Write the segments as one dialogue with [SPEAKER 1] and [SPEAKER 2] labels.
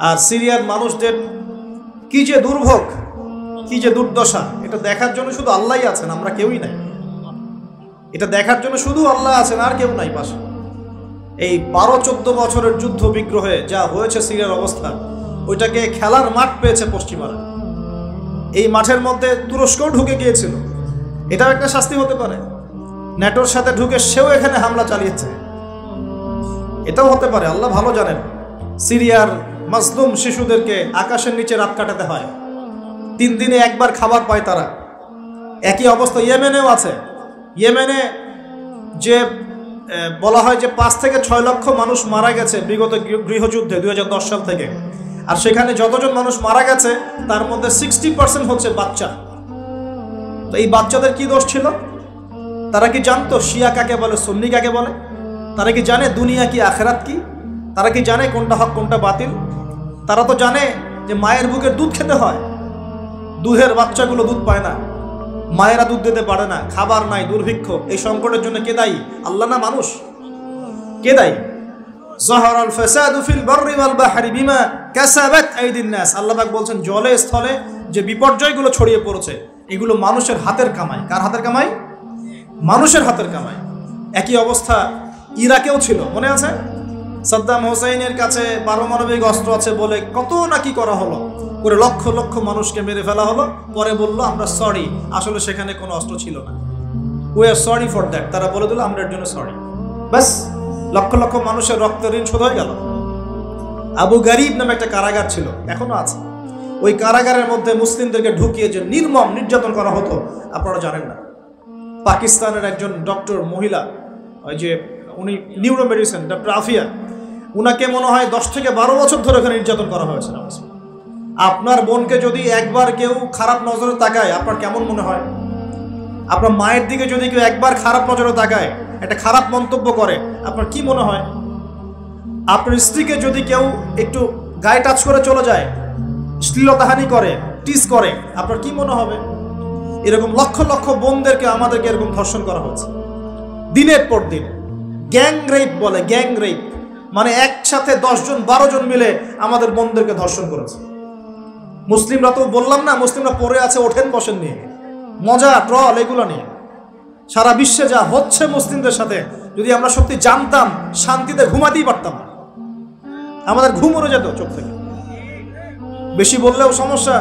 [SPEAKER 1] আর সিরিয়ার মানুষদের কি যে দুর্ভোগ, কি যে দুর্দশা, এটা দেখার জন্য শুধু আল্লাহই আছেন, আমরা কেউই নাই। এটা দেখার জন্য শুধু আল্লাহ আছেন, আর কেউ নাই পাশে। এই 12-14 বছরের যুদ্ধ বিগ্রহে যা হয়েছে সিরিয়ার অবস্থা, ওইটাকে খেলার মাঠ পেয়েছে পশ্চিমারা। এই মাঠের মধ্যে তুরস্কও ঢুকে গিয়েছিল, এটাও একটা শাস্তি হতে পারে। ন্যাটোর সাথে ঢুকে সেও এখানে হামলা চালিয়েছে, এটাও হতে পারে, আল্লাহ ভালো জানেন। সিরিয়ার মাজলুম শিশুদেরকে আকাশের নিচে রাত কাটাতে হয়, 3 দিনে একবার খাবার পায় তারা। একই অবস্থা ইয়েমেনেও আছে। ইয়েমেনে যে বলা হয় যে 5 থেকে 6 লক্ষ মানুষ মারা গেছে বিগত গৃহযুদ্ধে 2010 সাল থেকে, আর সেখানে যতজন মানুষ মারা গেছে তার মধ্যে 60% হচ্ছে বাচ্চা। তো এই বাচ্চাদের কি দোষ ছিল? তারা কি জানতো শিয়া কাকে বলে, সুন্নি কাকে বলে? তারা কি জানে দুনিয়া কি, আখেরাত কি? তারা কি জানে কোনটা হক কোনটা বাতিল? তারা তো জানে যে মায়ের বুকের দুধ খেতে হয়, দুধের বাচ্চাগুলো দুধ পায় না, মায়েরা দুধ দিতে পারে না, খাবার নাই, দুর্ভিক্ষ। এই সংকটের জন্য কে দায়ী? আল্লাহ না মানুষ? কে দায়ী? যাহারাল ফাসাদু ফিল বাররি ওয়াল বাহরি বিমা কাসাবাত আইদিন নাস। আল্লাহ পাক বলছেন জলে স্থলে যে বিপর্যয়গুলো ছড়িয়ে পড়েছে এগুলো মানুষের হাতের কামাই। কার হাতের কামাই? মানুষের হাতের কামাই। একই অবস্থা ইরাকেও ছিল, মনে আছে? সাদ্দাম হোসেনের কাছে পারমাণবিক অস্ত্র আছে বলে কত নাকি করা হলো, করে লক্ষ লক্ষ মানুষকে মেরে ফেলা হলো। পরে বললো আমরা সরি, আসলে সেখানে কোনো অস্ত্র ছিল না, we are sorry for that. তারা বলে দিল আমরা এর জন্য সরি, ব্যাস লক্ষ লক্ষ মানুষের রক্তের ঋণ শোধ হয়ে গেল। আবু গারিব নামে একটা কারাগার ছিল, এখনো আছে। ওই কারাগারের মধ্যে মুসলিমদেরকে ঢুকিয়ে যে নির্মম নির্যাতন করা হতো আপনারা জানেন না। পাকিস্তানের একজন ডক্টর মহিলা, ওই যে উনি নিউরো মেডিসিন ডক্টর আফিয়া, উনাকে মনে হয় 10 থেকে 12 বছর ধরে ওখানে নির্যাতন করা হয়েছে। আপনার বোনকে যদি একবার কেউ খারাপ নজরে তাকায় আপনার কেমন মনে হয়? আপনার মায়ের দিকে যদি কেউ একবার খারাপ নজরে তাকায়, একটা খারাপ মন্তব্য করে, আপনার কি মনে হয়? আপনার স্ত্রীকে যদি কেউ একটু গায়ে টাচ করে চলে যায়, শ্লীলতাহানি করে, টিস করে, আপনার কি মনে হবে? এরকম লক্ষ লক্ষ বোনদেরকে আমাদেরকে এরকম ধর্ষণ করা হচ্ছে দিনের পর দিন। গ্যাং রেপ বলে, গ্যাং রেপ মানে একসাথে 10 জন 12 জন মিলে আমাদের বোনদেরকে ধর্ষণ করেছে। মুসলিমরা তো বললাম না, মুসলিমরা পড়ে আছে ওঠেন বসেন নিয়ে, মজা ট্রল এগুলো নিয়ে। সারা বিশ্বে যা হচ্ছে মুসলিমদের সাথে, যদি আমরা সত্যি জানতাম শান্তিতে ঘুমাতেই পারতাম না, আমাদের ঘুম উড়ে যেত চোখ থেকে। বেশি বললেও সমস্যা,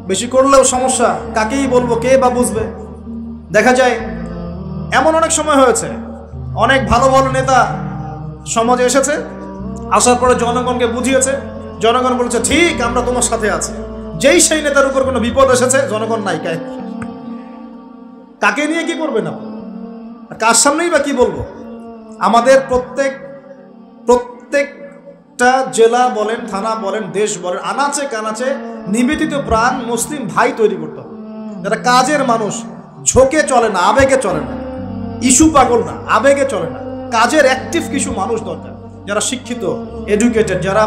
[SPEAKER 1] বেশি করলেও সমস্যা, কাকেই বলবো, কে বা বুঝবে? দেখা যায় এমন অনেক সময় হয়েছে, অনেক ভালো ভালো নেতা সমাজে এসেছে, আসার পরে জনগণকে বুঝিয়েছে, জনগণ বলেছে ঠিক আমরা তোমার সাথে আছি। যেই সেই নেতার উপর কোনো বিপদ এসেছে জনগণ নাই, কাকে নিয়ে কি করবে না, কার সামনেই বা কি বলবো? আমাদের প্রত্যেকটা জেলা বলেন, থানা বলেন, দেশ বলেন, আনাচে কানাচে নিবেদিত প্রাণ মুসলিম ভাই তৈরি করতে হবে, যারা কাজের মানুষ, ঝোঁকে চলে না, আবেগে চলে না, ইস্যু পাগল না, আবেগে চলে না, কাজের অ্যাক্টিভ কিছু মানুষ দরকার, যারা শিক্ষিত, এডুকেটেড, যারা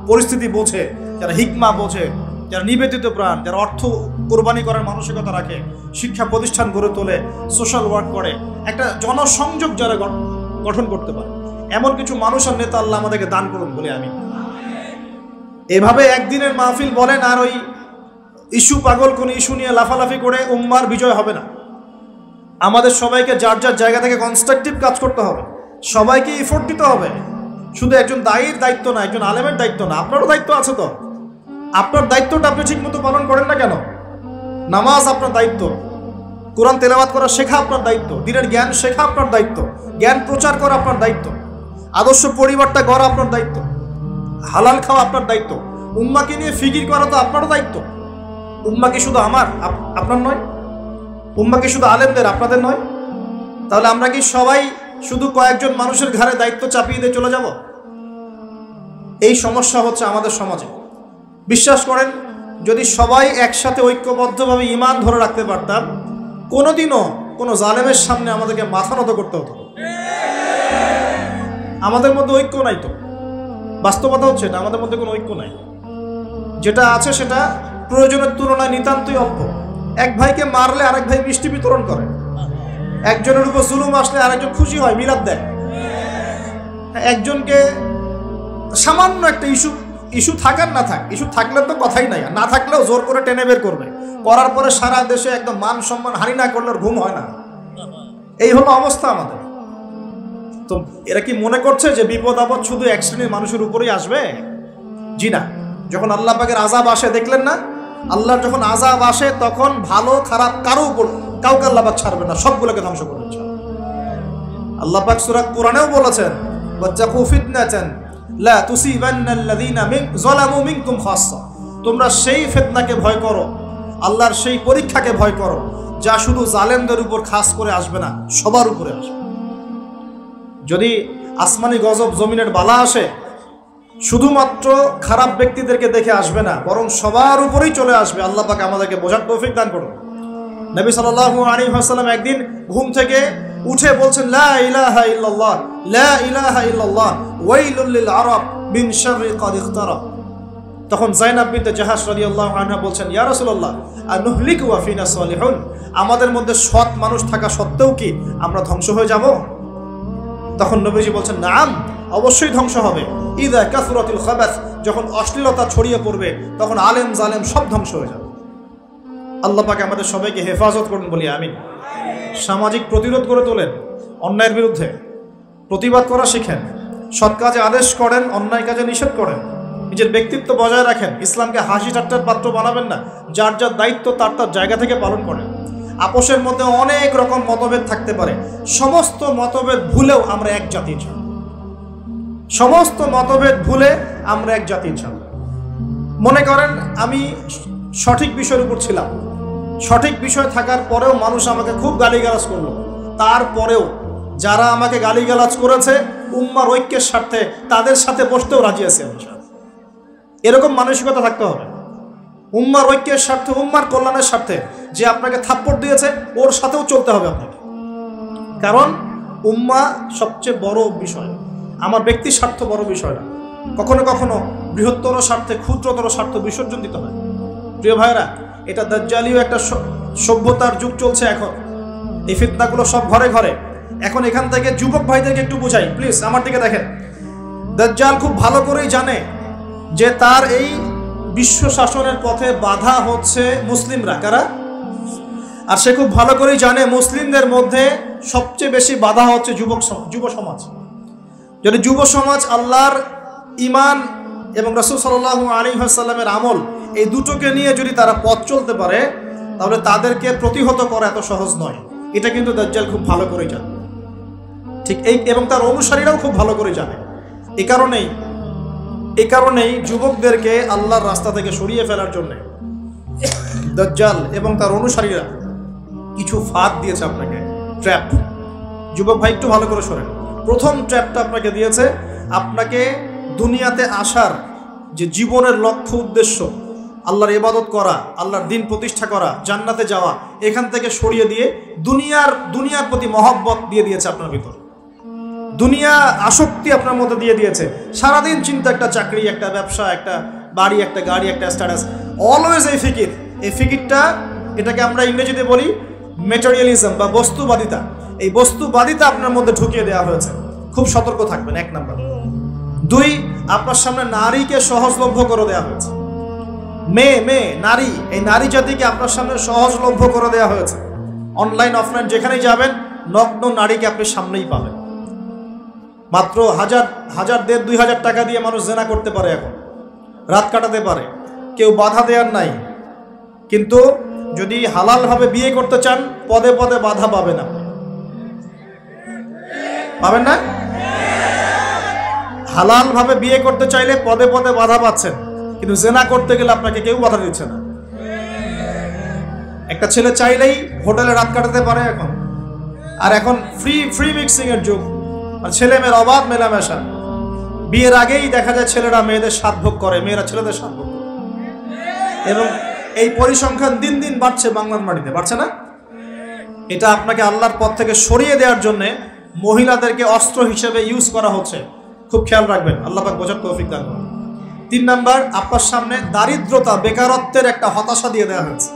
[SPEAKER 1] পরিস্থিতি বোঝে, যারা হিকমা বোঝে, যারা নিবেদিত প্রাণ, যারা অর্থ কোরবানি করার মানসিকতা রাখে, শিক্ষা প্রতিষ্ঠান গড়ে তোলে, সোশ্যাল ওয়ার্ক করে, একটা জনসংযোগ যারা গঠন করতে পারে, এমন কিছু মানুষ আর নেতা আল্লাহ আমাদেরকে দান করুন বলে আমি। এভাবে একদিনের মাহফিল বলেন আর ওই ইস্যু পাগল কোন ইস্যু নিয়ে লাফালাফি করে উম্মার বিজয় হবে না। আমাদের সবাইকে যার যার জায়গা থেকে কনস্ট্রাকটিভ কাজ করতে হবে, সবাইকে এফোর্ট দিতে হবে। শুধু একজন দায়ীর দায়িত্ব না, একজন আলেমের দায়িত্ব না, আপনারও দায়িত্ব আছে। তো আপনার দায়িত্বটা আপনি ঠিক মতো পালন করেন না কেন? নামাজ আপনার দায়িত্ব, কোরআন তেলাওয়াত করা শেখা আপনার দায়িত্ব, দিনের জ্ঞান শেখা আপনার দায়িত্ব, জ্ঞান প্রচার করা আপনার দায়িত্ব, আদর্শ পরিবারটা গড়া আপনার দায়িত্ব, হালাল খাওয়া আপনার দায়িত্ব, উম্মাকে নিয়ে ফিকির করা তো আপনারও দায়িত্ব। উম্মা কি শুধু আমার, আপনার নয়? উম্মা কি শুধু আলেমদের, আপনাদের নয়? তাহলে আমরা কি সবাই শুধু কয়েকজন মানুষের ঘাড়ে দায়িত্ব চাপিয়ে দিয়ে চলে যাব? এই সমস্যা হচ্ছে আমাদের সমাজে। বিশ্বাস করেন, যদি সবাই একসাথে ঐক্যবদ্ধভাবে ঈমান ধরে রাখতে পারতাম, কোনোদিনও কোনো জালেমের সামনে আমাদেরকে মাথা নত করতে হতো। আমাদের মধ্যে ঐক্য নাই, তো বাস্তবতা হচ্ছে এটা, আমাদের মধ্যে কোনো ঐক্য নাই। যেটা আছে সেটা প্রয়োজনের তুলনায় নিতান্তই অল্প। এক ভাইকে মারলে আরেক ভাই মিষ্টি বিতরণ করে, একজনের উপর জুলুম আসলে আরেকজন খুশি হয়, মিলাদ দেয়। একজনকে সামান্য একটা ইস্যু ইস্যু থাকার না থাক, ইস্যু থাকলে তো কথাই নাই, না থাকলেও জোর করে টেনে বের করবে, করার পরে সারা দেশে একদম মান সম্মান হানি না করলে ঘুম হয় না। এই হলো অবস্থা আমাদের। তো এরা কি মনে করছে যে বিপদ আপদ শুধু এক শ্রেণীর মানুষের উপরেই আসবে? জি না। যখন আল্লাহ পাকের আযাব আসে, দেখলেন না, আল্লাহর যখন আযাব আসে তখন ভালো খারাপ কাউকে আল্লাহ পাক ছাড়বে না, সবগুলোকে ধ্বংস করবে। আল্লাহ পাক সূরা কোরআনেও বলেছেন, ওয়াত্তাকু ফিতনাতান লা তুসিবান্নাল্লাযীনা যালামু মিনকুম খাসসা, তোমরা সেই ফিতনাকে ভয় করো, আল্লাহর সেই পরীক্ষাকে ভয় করো যা শুধু জালেমদের উপর খাস করে আসবে না, সবার উপরে আসবে। যদি আসমানি গজব জমিনের বালা আসে, শুধুমাত্র খারাপ ব্যক্তিদেরকে দেখে আসবে না, বরং সবার উপরেই চলে আসবে। আল্লাহ পাক আমাদেরকে বোঝার তৌফিক দান করুন। নবী সাল্লাল্লাহু আলাইহি ওয়াসাল্লাম একদিন ঘুম থেকে উঠে বলছেন, লা ইলাহা ইল্লাল্লাহ লা ইলাহা ইল্লাল্লাহ ওয়াইলুল লিল আরাব মিন শাররি ক্বাদ ইখতারাব। তখন যায়েনাব বিনতে জাহাশ রাদিয়াল্লাহু আনহা বলছেন, ইয়া রাসূলুল্লাহ আনুহলিকু ওয়া ফিনা সালিহুন, আমাদের মধ্যে সৎ মানুষ থাকা সত্ত্বেও কি আমরা ধ্বংস হয়ে যাব? তখন নবীজি বলছেন, নাম, অবশ্যই ধ্বংস হবে। ইযা কাসরাতুল খাবাস, যখন অশ্লীলতা ছড়িয়ে পড়বে তখন আলেম জালেম সব ধ্বংস হয়ে যাবে। আল্লাহ পাক আমাদের সবাইকে হেফাজত করুন বলি আমিন। সামাজিক প্রতিরোধ করে তোলেন, অন্যায়ের বিরুদ্ধে প্রতিবাদ করা শিখেন, সৎ কাজে আদেশ করেন, অন্যায় কাজে নিষেধ করেন, নিজের ব্যক্তিত্ব বজায় রাখেন, ইসলামকে হাসি ঠাট্টার পাত্র বানাবেন না, যার যার দায়িত্ব তার তার জায়গা থেকে পালন করেন। আপোষের মধ্যে অনেক রকম মতভেদ থাকতে পারে, সমস্ত মতভেদ ভুলেও আমরা এক জাতি চাই, সমস্ত মতভেদ ভুলে আমরা এক জাতি চাই। মনে করেন আমি সঠিক বিষয়ের উপর ছিলাম, সঠিক বিষয় থাকার পরেও মানুষ আমাকে খুব গালিগালাজ করলো, তারপরেও যারা আমাকে গালিগালাজ করেছে উম্মার ঐক্যের স্বার্থে তাদের সাথে বসতেও রাজি আছে। এরকম মানসিকতা থাকতে হবে, উম্মার ঐক্যের স্বার্থে, উম্মার কল্যাণের স্বার্থে। যে আপনাকে থাপ্পড় দিয়েছে ওর সাথেও চলতে হবে আপনাকে, কারণ উম্মা সবচেয়ে বড় বিষয়, আমার ব্যক্তির স্বার্থ বড় বিষয় না। কখনো কখনো বৃহত্তর স্বার্থে ক্ষুদ্রতর স্বার্থ বিসর্জন দিতে হয়। প্রিয় ভাইরা, এটা দাজ্জালীয় একটা সভ্যতার যুগ চলছে এখন, এই ফিতনাগুলো সব ঘরে ঘরে। এখন এখান থেকে যুবক ভাইদেরকে একটু বুঝাই, প্লিজ আমার দিকে দেখেন। দাজ্জাল খুব ভালো করেই জানে যে তার এই বিশ্ব শাসনের পথে বাধা হচ্ছে মুসলিমরা। কারা? আর সে খুব ভালো করেই জানে মুসলিমদের মধ্যে সবচেয়ে বেশি বাধা হচ্ছে যুব সমাজ। যদি যুব সমাজ আল্লাহর ঈমান এবং রাসূল সাল্লাল্লাহু আলাইহি ওয়াসাল্লামের আমল এই দুটোকে নিয়ে যদি তারা পথ চলতে পারে, তাহলে তাদেরকে প্রতিহত করা এত সহজ নয়। এটা কিন্তু দাজ্জাল খুব ভালো করে জানে, ঠিক এই, এবং তার অনুসারীরাও খুব ভালো করে জানে। এই কারণেই যুবকদেরকে আল্লাহর রাস্তা থেকে সরিয়ে ফেলার জন্য দাজ্জাল এবং তার অনুসারীরা কিছু ফাঁদ দিয়েছে আপনাকে, ট্র্যাপ। যুবক ভাই একটু ভালো করে শোনেন। প্রথম ট্র্যাপটা আপনাকে দিয়েছে, আপনাকে দুনিয়াতে আসার যে জীবনের লক্ষ্য উদ্দেশ্য, আল্লাহর ইবাদত করা, আল্লাহর দ্বীন প্রতিষ্ঠা করা, জান্নাতে যাওয়া, এখান থেকে সরিয়ে দিয়ে দুনিয়ার প্রতি মহব্বত দিয়ে দিয়েছে আপনার ভিতর, দুনিয়া আসক্তি আপনার মধ্যে দিয়ে দিয়েছে। সারাদিন চিন্তা, একটা চাকরি, একটা ব্যবসা, একটা বাড়ি, একটা গাড়ি, একটা স্ট্যাটাস, অলওয়েজ এই ফিকিরটা, এটাকে আমরা ইংরেজিতে বলি ম্যাটেরিয়ালিজম বা বস্তুবাদিতা। এই বস্তুবাদিতা আপনার মধ্যে ঢুকিয়ে দেওয়া হয়েছে। খুব সতর্ক থাকবেন, 1 নাম্বার। 2, আপনার সামনে নারীকে সহজলভ্য করে দেওয়া হয়েছে। মেয়ে নারী, এই নারী জাতিকে আপনার সামনে সহজলভ্য করে দেওয়া হয়েছে। অনলাইন অফলাইন যেখানেই যাবেন নগ্ন নারীকে আপনি সামনেই পাবেন। মাত্র 1000, 1500, 2000 টাকা দিয়ে মানুষ জেনা করতে পারে, এখন রাত কাটাতে পারে, কেউ বাধা দেওয়ার নাই। কিন্তু যদি হালালভাবে বিয়ে করতে চান, পদে পদে বাধা পাবেন, আপনি পাবেন না? হালালভাবে বিয়ে করতে চাইলে পদে পদে বাধা পাচ্ছেন, কিন্তু জেনা করতে গেলে আপনাকে কেউ বাধা দিচ্ছে না। একটা ছেলে চাইলেই হোটেলে রাত কাটাতে পারে এখন, আর এখন ফ্রি মিক্সিং এর যুগ, আর ছেলে মেয়ের অবাধ মেলামেশা। বিয়ের আগেই দেখা যায় ছেলেরা মেয়েদের স্বাদ ভোগ করে, মেয়েরা ছেলেদের স্বাদ ভোগ করে, এবং এই পরিসংখ্যান দিন দিন বাড়ছে বাংলার মাটিতে, বাড়ছে না? এটা আপনাকে আল্লাহর পথ থেকে সরিয়ে দেওয়ার জন্য মহিলাদেরকে অস্ত্র হিসেবে ইউজ করা হচ্ছে। খুব খেয়াল রাখবেন, আল্লাহ পাক বোঝার তৌফিক দান করুন। 3 নাম্বার, আপনার সামনে দারিদ্রতা, বেকারত্বের একটা হতাশা দিয়ে দেওয়া হয়েছে।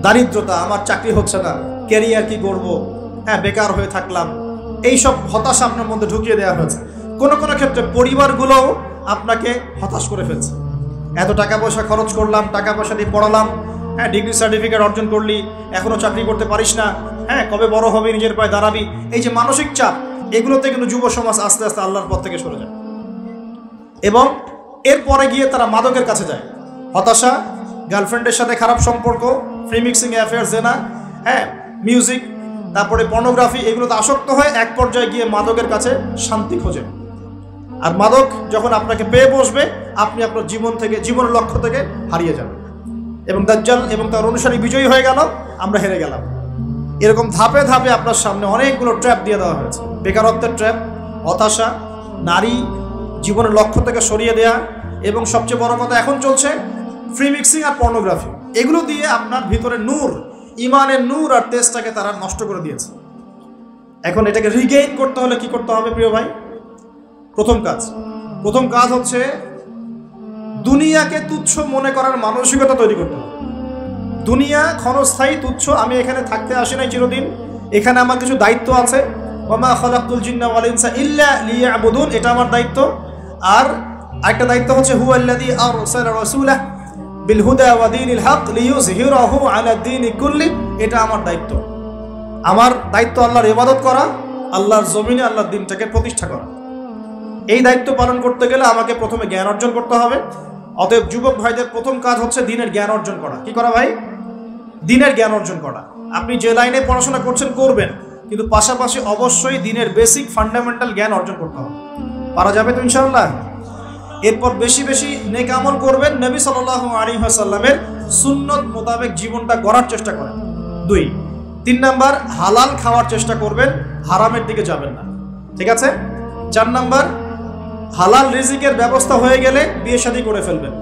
[SPEAKER 1] দারিদ্রতা, আমার চাকরি হচ্ছে না, ক্যারিয়ার কি করবো, হ্যাঁ বেকার হয়ে থাকলাম, এইসব হতাশা আপনার মধ্যে ঢুকিয়ে দেওয়া হয়েছে। কোনো ক্ষেত্রে পরিবারগুলোও আপনাকে হতাশ করে ফেলছে। এত টাকা পয়সা খরচ করলাম, টাকা পয়সা দিয়ে পড়ালাম, হ্যাঁ, ডিগ্রি সার্টিফিকেট অর্জন করলি, এখনও চাকরি করতে পারিস না, হ্যাঁ, কবে বড় হবি, নিজের পায়ে দাঁড়াবি, এই যে মানসিক চাপ, এগুলোতে কিন্তু যুব সমাজ আস্তে আস্তে আল্লাহর পথ থেকে সরে যায় এবং এরপরে গিয়ে তারা মাদকের কাছে যায়। হতাশা, গার্লফ্রেন্ডের সাথে খারাপ সম্পর্ক, ফ্রি মিক্সিং অ্যাফেয়ার্স, জেনা, হ্যাঁ, মিউজিক, তারপরে পর্নোগ্রাফি, এগুলোতে আসক্ত হয়। এক পর্যায়ে গিয়ে মাদকের কাছে শান্তি খোঁজে। আর মাদক যখন আপনাকে পেয়ে বসবে, আপনি আপনার জীবন থেকে, জীবনের লক্ষ্য থেকে হারিয়ে যাবেন এবং দাজ্জাল এবং তার অনুসারী বিজয়ী হয়ে গেল, আমরা হেরে গেলাম। এরকম ধাপে ধাপে আপনার সামনে অনেকগুলো ট্র্যাপ দিয়ে দেওয়া হয়েছে। বেকারত্বের ট্র্যাপ, হতাশা, নারী, জীবনের লক্ষ্য থেকে সরিয়ে দেয়া, এবং সবচেয়ে বড় কথা এখন চলছে ফ্রি মিক্সিং আর পর্নোগ্রাফি। এগুলো দিয়ে আপনার ভিতরে নূর, ইমানের নূর আর তেজটাকে তারা নষ্ট করে দিয়েছে। এখন এটাকে রিগেইন করতে হলে কি করতে হবে প্রিয় ভাই? প্রথম কাজ হচ্ছে দুনিয়াকে তুচ্ছ মনে করার মানসিকতা তৈরি করতে হবে। দুনিয়া ক্ষণস্থায়ী, তুচ্ছ, আমি এখানে থাকতে আসি নাই চিরদিন, এখানে আমার কিছু দায়িত্ব আছে। ওয়ামা খালাকতুল জিন্না ওয়াল ইনসা ইল্লা লিয়াবুদুন, এটা আমার দায়িত্ব। আর একটা দায়িত্ব হচ্ছে হুয়াল্লাযী আরসালা রাসূলাহু বিল হুদা ওয়া দীনিল হক লিইয়ুযহিরাহু আলা দ্বীনি কুল্লি, এটা আমার দায়িত্ব। আমার দায়িত্ব আল্লাহর ইবাদত করা, আল্লাহর জমিনে আল্লাহর দ্বীনটাকে প্রতিষ্ঠা করা। এই দায়িত্ব পালন করতে গেলে আমাকে প্রথমে জ্ঞান অর্জন করতে হবে। অতএব যুবক ভাইদের প্রথম কাজ হচ্ছে দ্বীনের জ্ঞান অর্জন করা। কি করা ভাই? দ্বীনের জ্ঞান অর্জন করা। আপনি যে লাইনে পড়াশোনা করছেন করবেন, কিন্তু পাশাপাশি অবশ্যই দ্বীনের বেসিক ফান্ডামেন্টাল জ্ঞান অর্জন করতে হবে। পারা যাবে তো ইনশাআল্লাহ? এরপর বেশি বেশি নেক আমল করবেন, নবী সাল্লাল্লাহু আলাইহি ওয়াসাল্লামের সুন্নত মোতাবেক জীবনটা গড়ার চেষ্টা করেন। 3 নাম্বার, হালাল খাওয়ার চেষ্টা করবেন, হারামের দিকে যাবেন না। ঠিক আছে? 4 নাম্বার, হালাল রিজিকের ব্যবস্থা হয়ে গেলে বিয়ে শাদী করে ফেলবেন,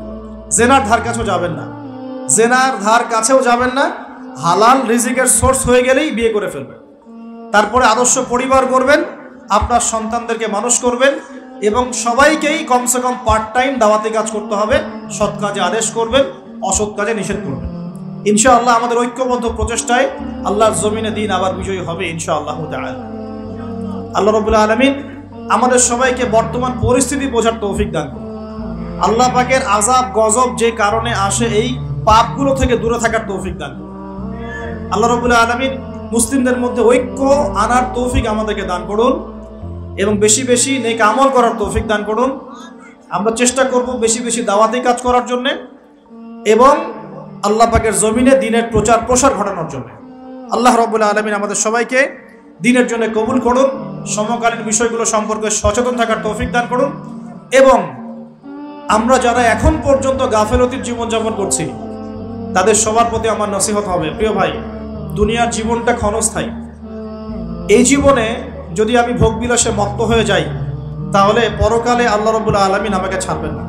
[SPEAKER 1] জেনার ধার কাছেও যাবেন না। হালাল রিজিকের সোর্স হয়ে গেলেই বিয়ে করে ফেলবেন। তারপরে আদর্শ পরিবার করবেন, আপনার সন্তানদেরকে মানুষ করবেন এবং সবাইকেই কমসে কম পার্ট টাইম দাওয়াতি কাজ করতে হবে। সৎ কাজে আদেশ করবেন, অসৎ কাজে নিষেধ করবেন। ইনশাআল্লাহ আমাদের ঐক্যবদ্ধ প্রচেষ্টায় আল্লাহর জমিনে দিন আবার বিজয়ী হবে ইনশাআল্লাহ তাআলা। আল্লাহ রাব্বুল আলামিন আমাদের সবাইকে বর্তমান পরিস্থিতি বোঝার তৌফিক দান করুন। আল্লাহ পাকের আযাব গজব যে কারণে আসে, এই পাপগুলো থেকে দূরে থাকার তৌফিক দান করুন। আল্লাহ রাব্বুল আলামিন মুসলিমদের মধ্যে ঐক্য আনার তৌফিক আমাদেরকে দান করুন এবং বেশি বেশি নেক আমল করার তৌফিক দান করুন। আমরা চেষ্টা করব বেশি বেশি দাওয়াতি কাজ করার জন্য এবং আল্লাহ পাকের জমিনে দ্বীনের প্রচার প্রসার ঘটানোর জন্য। আল্লাহ রাব্বুল আলামিন আমাদের সবাইকে দ্বীনের জন্য কবুল করুন, সমকালীন বিষয়গুলো সম্পর্কে সচেতন থাকার তৌফিক দান করুন এবং আমরা যারা এখন পর্যন্ত গাফেলতির জীবনযাপন করছি তাদের সবার প্রতি আমার নসিহত হবে, প্রিয় ভাই, দুনিয়ার জীবনটা ক্ষণস্থায়ী। এই জীবনে যদি আমি ভোগবিলাসে মত্ত হয়ে যাই, তাহলে পরকালে আল্লাহ রাব্বুল আলামিন আমাকে ছাড়বেন না।